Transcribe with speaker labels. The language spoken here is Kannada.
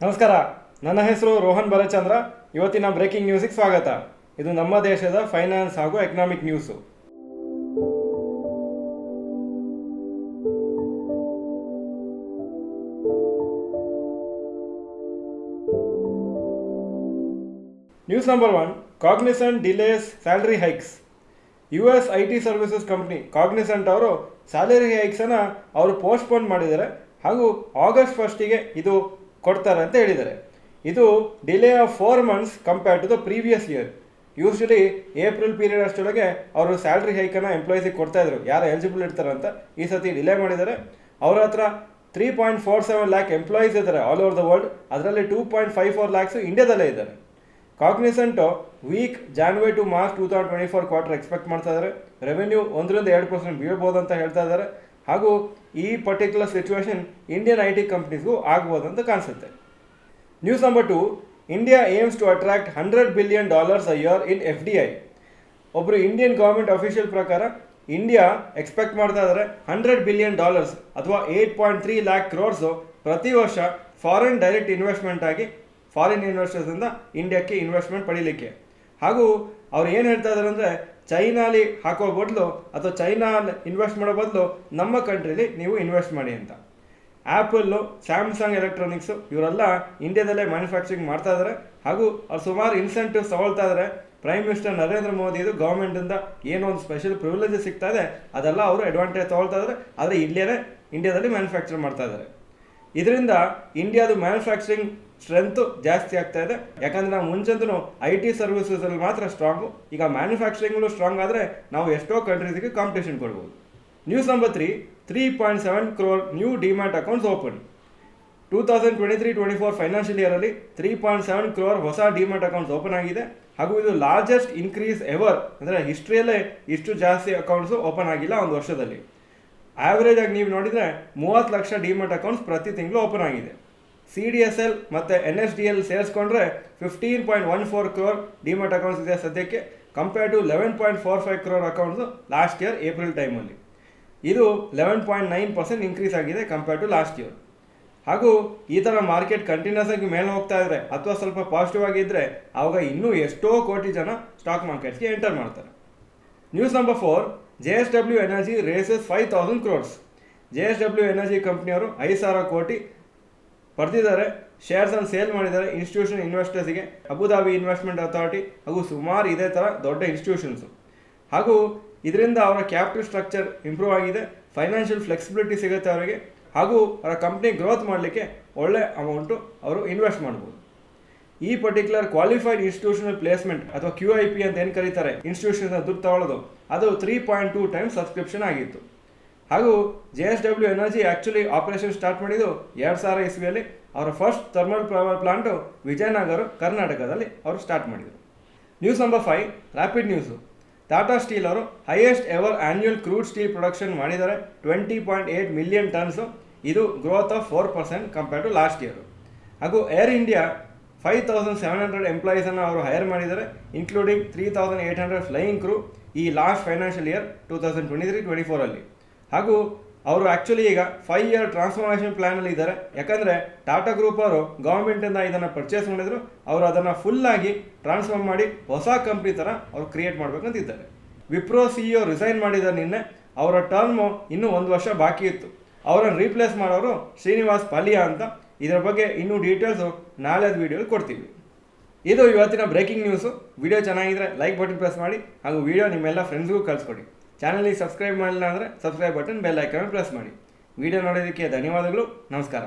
Speaker 1: ನಮಸ್ಕಾರ, ನನ್ನ ಹೆಸರು ರೋಹನ್ ಬಲಚಂದ್ರ. ಇವತ್ತಿನ ಬ್ರೇಕಿಂಗ್ ನ್ಯೂಸಿಗೆ ಸ್ವಾಗತ. ಇದು ನಮ್ಮ ದೇಶದ ಫೈನಾನ್ಸ್ ಹಾಗೂ economic news. News number 1, Cognizant delays salary hikes. US IT services company Cognizant ಅವರು ಸ್ಯಾಲರಿ ಹೈಕ್ಸನ್ನು ಅವರು ಪೋಸ್ಟ್ಪೋನ್ ಮಾಡಿದ್ದಾರೆ ಹಾಗೂ ಆಗಸ್ಟ್ 1ಗೆ ಇದು ಕೊಡ್ತಾರೆ ಅಂತ ಹೇಳಿದ್ದಾರೆ. ಇದು delay of 4 months compared to the previous year. Usually April period ಅಷ್ಟೊಳಗೆ ಅವರು ಸ್ಯಾಲ್ರಿ ಹೈಕನ್ನು ಎಂಪ್ಲಾಯೀಸಿಗೆ ಕೊಡ್ತಾಯಿದ್ರು, ಯಾರು ಎಲಿಜಿಬಲ್ ಇರ್ತಾರೆ ಅಂತ. ಈ ಸತಿ ಡಿಲೇ ಮಾಡಿದ್ದಾರೆ. ಅವ್ರ ಹತ್ರ 3.47 lakh ಎಂಪ್ಲಾಯೀಸ್ ಇದ್ದಾರೆ ಆಲ್ ಓವರ್ ದ ವರ್ಲ್ಡ್. ಅದರಲ್ಲಿ 2.54 lakhs ಇಂಡಿಯಾದಲ್ಲೇ ಇದ್ದಾರೆ. Cognizant weak January to March 2024 quarter expect ಮಾಡ್ತಾ ಇದ್ದಾರೆ. ರೆವೆನ್ಯೂ 1-2% ಬೀಳ್ಬೋದು ಅಂತ ಹೇಳ್ತಾ ಇದ್ದಾರೆ. ಹಾಗೂ ಈ ಪರ್ಟಿಕ್ಯುಲರ್ ಸಿಚುವೇಶನ್ ಇಂಡಿಯನ್ IT ಕಂಪ್ನೀಸ್ಗೂ ಆಗ್ಬೋದು ಅಂತ ಕಾಣಿಸುತ್ತೆ. News number 2, India aims to attract $100 billion a year in FDI. ಒಬ್ಬರು ಇಂಡಿಯನ್ ಗೌರ್ಮೆಂಟ್ ಅಫಿಷಿಯಲ್ ಪ್ರಕಾರ ಇಂಡಿಯಾ ಎಕ್ಸ್ಪೆಕ್ಟ್ ಮಾಡ್ತಾ ಇದ್ದಾರೆ $100 billion ಅಥವಾ 8.3 lakh crores ಪ್ರತಿ ವರ್ಷ ಫಾರಿನ್ ಡೈರೆಕ್ಟ್ ಇನ್ವೆಸ್ಟ್ಮೆಂಟ್ ಆಗಿ ಫಾರಿನ್ ಇನ್ವೆಸ್ಟರ್ಸಿಂದ ಇಂಡಿಯಾಕ್ಕೆ ಇನ್ವೆಸ್ಟ್ಮೆಂಟ್ ಪಡೀಲಿಕ್ಕೆ. ಹಾಗೂ ಅವ್ರು ಏನು ಹೇಳ್ತಾ ಇದ್ದಾರೆ ಅಂದರೆ, ಚೈನಾಲಿ ಹಾಕೋ ಬದಲು ಅಥವಾ ಚೈನಾ ಇನ್ವೆಸ್ಟ್ ಮಾಡೋ ಬದಲು ನಮ್ಮ ಕಂಟ್ರೀಲಿ ನೀವು ಇನ್ವೆಸ್ಟ್ ಮಾಡಿ ಅಂತ. ಆ್ಯಪಲ್ಲು, ಸ್ಯಾಮ್ಸಂಗ್ ಎಲೆಕ್ಟ್ರಾನಿಕ್ಸು ಇವರೆಲ್ಲ ಇಂಡಿಯಾದಲ್ಲೇ ಮ್ಯಾನುಫ್ಯಾಕ್ಚರಿಂಗ್ ಮಾಡ್ತಾ ಇದ್ದಾರೆ. ಹಾಗೂ ಅವ್ರು ಸುಮಾರು ಇನ್ಸೆಂಟಿವ್ಸ್ ತಗೊಳ್ತಾ ಇದ್ದಾರೆ. ಪ್ರೈಮ್ ಮಿನಿಸ್ಟರ್ ನರೇಂದ್ರ ಮೋದಿದು ಗೌರ್ಮೆಂಟಿಂದ ಏನೋ ಒಂದು ಸ್ಪೆಷಲ್ ಪ್ರಿವಿಲೇಜಸ್ ಸಿಗ್ತಾ ಇದೆ, ಅದೆಲ್ಲ ಅವರು ಅಡ್ವಾಂಟೇಜ್ ತೊಗೊಳ್ತಾ ಇದ್ದಾರೆ. ಆದರೆ ಇಂಡಿಯಾದಲ್ಲಿ ಮ್ಯಾನುಫ್ಯಾಕ್ಚರ್ ಮಾಡ್ತಾ ಇದ್ದಾರೆ. ಇದರಿಂದ ಇಂಡಿಯಾದು ಮ್ಯಾನುಫ್ಯಾಕ್ಚರಿಂಗ್ ಸ್ಟ್ರೆಂತು ಜಾಸ್ತಿ ಆಗ್ತಾ ಇದೆ. ಯಾಕಂದರೆ ನಾವು ಮುಂಚೆಂತೂ IT ಸರ್ವಿಸಸಲ್ಲಿ ಮಾತ್ರ ಸ್ಟ್ರಾಂಗು, ಈಗ ಮ್ಯಾನುಫ್ಯಾಕ್ಚರಿಂಗ್ಲೂ ಸ್ಟ್ರಾಂಗ್ ಆದರೆ ನಾವು ಎಷ್ಟೋ ಕಂಟ್ರೀಸಿಗೆ ಕಾಂಪಿಟೇಷನ್ ಕೊಡ್ಬೋದು. News number 3, 3.7 crore new demat accounts open. 2023-24 financial ಇಯರಲ್ಲಿ 3.7 crore ಹೊಸ ಡಿಮ್ಯಾಟ್ ಅಕೌಂಟ್ಸ್ ಓಪನ್ ಆಗಿದೆ. ಹಾಗೂ ಇದು ಲಾರ್ಜೆಸ್ಟ್ ಇನ್ಕ್ರೀಸ್ ಎವರ್, ಅಂದರೆ ಹಿಸ್ಟ್ರಿಯಲ್ಲೇ ಇಷ್ಟು ಜಾಸ್ತಿ ಅಕೌಂಟ್ಸು ಓಪನ್ ಆಗಿಲ್ಲ ಒಂದು ವರ್ಷದಲ್ಲಿ. ಆ್ಯಾವ್ರೇಜ್ ಆಗಿ ನೀವು ನೋಡಿದರೆ 30 ಲಕ್ಷ ಡಿಮ್ಯಾಟ್ ಅಕೌಂಟ್ಸ್ ಪ್ರತಿ ತಿಂಗಳು ಓಪನ್ ಆಗಿದೆ. CDSL ಮತ್ತು NSDL ಸೇರಿಸ್ಕೊಂಡ್ರೆ 15.14 crore ಡಿಮ್ಯಾಟ್ ಅಕೌಂಟ್ಸ್ ಇದೆ ಸದ್ಯಕ್ಕೆ, compare to 11.45 crore accounts last year April ಟೈಮಲ್ಲಿ. ಇದು 11.9% ಇನ್ಕ್ರೀಸ್ ಆಗಿದೆ ಕಂಪೇರ್ ಟು ಲಾಸ್ಟ್ ಇಯರ್. ಹಾಗೂ ಈ ಥರ ಮಾರ್ಕೆಟ್ ಕಂಟಿನ್ಯೂಸ್ ಆಗಿ ಮೇಲೆ ಹೋಗ್ತಾ ಇದ್ದರೆ ಅಥವಾ ಸ್ವಲ್ಪ ಪಾಸಿಟಿವ್ ಆಗಿದ್ದರೆ ಆವಾಗ ಇನ್ನೂ ಎಷ್ಟೋ ಕೋಟಿ ಜನ ಸ್ಟಾಕ್ ಮಾರ್ಕೆಟ್ಸ್ಗೆ ಎಂಟರ್ ಮಾಡ್ತಾರೆ. News number 4, JSW energy raises 5,000 crores. JSW energy ಕಂಪ್ನಿಯವರು 5,000 ಕೋಟಿ ಪಡೆದಿದ್ದಾರೆ. ಶೇರ್ಸನ್ನು ಸೇಲ್ ಮಾಡಿದ್ದಾರೆ ಇನ್ಸ್ಟಿಟ್ಯೂಷನ್ ಇನ್ವೆಸ್ಟರ್ಸಿಗೆ, ಅಬುಧಾಬಿ ಇನ್ವೆಸ್ಟ್ಮೆಂಟ್ ಅಥಾರಿಟಿ ಹಾಗೂ ಸುಮಾರು ಇದೇ ಥರ ದೊಡ್ಡ ಇನ್ಸ್ಟಿಟ್ಯೂಷನ್ಸು. ಹಾಗೂ ಇದರಿಂದ ಅವರ ಕ್ಯಾಪಿಟಲ್ ಸ್ಟ್ರಕ್ಚರ್ ಇಂಪ್ರೂವ್ ಆಗಿದೆ, ಫೈನಾನ್ಷಿಯಲ್ ಫ್ಲೆಕ್ಸಿಬಿಲಿಟಿ ಸಿಗುತ್ತೆ ಅವರಿಗೆ. ಹಾಗೂ ಅವರ ಕಂಪ್ನಿ ಗ್ರೋತ್ ಮಾಡಲಿಕ್ಕೆ ಒಳ್ಳೆ ಅಮೌಂಟು ಅವರು ಇನ್ವೆಸ್ಟ್ ಮಾಡ್ಬೋದು. ಈ ಪರ್ಟಿಕ್ಯುಲರ್ ಕ್ವಾಲಿಫೈಡ್ ಇನ್ಸ್ಟಿಟ್ಯೂಷನಲ್ ಪ್ಲೇಸ್ಮೆಂಟ್ ಅಥವಾ QIP ಅಂತ ಏನು ಕರೀತಾರೆ, ಇನ್ಸ್ಟಿಟ್ಯೂಷನ್ ದುಡ್ಡು ತಗೊಳ್ಳೋದು, ಅದು 3.2 times ಸಬ್ಸ್ಕ್ರಿಪ್ಷನ್ ಆಗಿತ್ತು. ಹಾಗೂ JSW energy actually operation start ಮಾಡಿದ್ದು 2000 ಇಸ್ವಿಯಲ್ಲಿ. ಅವರ first thermal power plant Vijayanagara ಕರ್ನಾಟಕದಲ್ಲಿ ಅವರು ಸ್ಟಾರ್ಟ್ ಮಾಡಿದರು. News number 5, rapid news. Tata Steel ಅವರು highest ever annual crude steel production ಮಾಡಿದ್ದಾರೆ, 20.8 million tons. ಇದು growth of 4% compare to last year. ಹಾಗೂ ಏರ್ ಇಂಡಿಯಾ 5,700 ಎಂಪ್ಲಾಯೀಸನ್ನು ಅವರು ಹೈರ್ ಮಾಡಿದ್ದಾರೆ, ಇನ್ಕ್ಲೂಡಿಂಗ್ 3,800 ಫ್ಲೈಯಿಂಗ್ ಕ್ರೂ ಈ ಲಾಸ್ಟ್ ಫೈನಾನ್ಷಿಯಲ್ ಇಯರ್ 2023-24 ಹಾಗೂ ಅವರು ಆ್ಯಕ್ಚುಲಿ ಈಗ 5-year ಟ್ರಾನ್ಸ್ಫಾರ್ಮೇಷನ್ ಪ್ಲ್ಯಾನಲ್ಲಿ ಇದ್ದಾರೆ. ಯಾಕಂದರೆ ಟಾಟಾ ಗ್ರೂಪ್ ಅವರು ಗೌರ್ಮೆಂಟಿಂದ ಇದನ್ನು ಪರ್ಚೇಸ್ ಮಾಡಿದರು, ಅವರು ಅದನ್ನು ಫುಲ್ಲಾಗಿ ಟ್ರಾನ್ಸ್ಫಾರ್ಮ್ ಮಾಡಿ ಹೊಸ ಕಂಪ್ನಿ ಥರ ಅವರು ಕ್ರಿಯೇಟ್ ಮಾಡಬೇಕಂತಿದ್ದಾರೆ. ವಿಪ್ರೋ CEO ರಿಸೈನ್ ಮಾಡಿದ್ದಾರೆ ನಿನ್ನೆ. ಅವರ ಟರ್ಮು ಇನ್ನೂ 1 ವರ್ಷ ಬಾಕಿ ಇತ್ತು. ಅವರನ್ನು ರೀಪ್ಲೇಸ್ ಮಾಡೋರು ಶ್ರೀನಿವಾಸ್ ಪಾಲಿಯಾ ಅಂತ. ಇದರ ಬಗ್ಗೆ ಇನ್ನೂ ಡೀಟೇಲ್ಸು ನಾಳೆದ ವೀಡಿಯೋಲಿ ಕೊಡ್ತೀವಿ. ಇದು ಇವತ್ತಿನ ಬ್ರೇಕಿಂಗ್ ನ್ಯೂಸು. ವಿಡಿಯೋ ಚೆನ್ನಾಗಿದ್ದರೆ ಲೈಕ್ ಬಟನ್ ಪ್ರೆಸ್ ಮಾಡಿ ಹಾಗೂ ವಿಡಿಯೋ ನಿಮ್ಮೆಲ್ಲ ಫ್ರೆಂಡ್ಸ್ಗೂ ಕಳಿಸ್ಕೊಡಿ. ಚಾನಲ್ಗೆ ಸಬ್ಸ್ಕ್ರೈಬ್ ಮಾಡಿಲ್ಲ ಅಂದರೆ subscribe button, bell icon press ಮಾಡಿ. ವಿಡಿಯೋ ನೋಡೋದಕ್ಕೆ ಧನ್ಯವಾದಗಳು. ನಮಸ್ಕಾರ.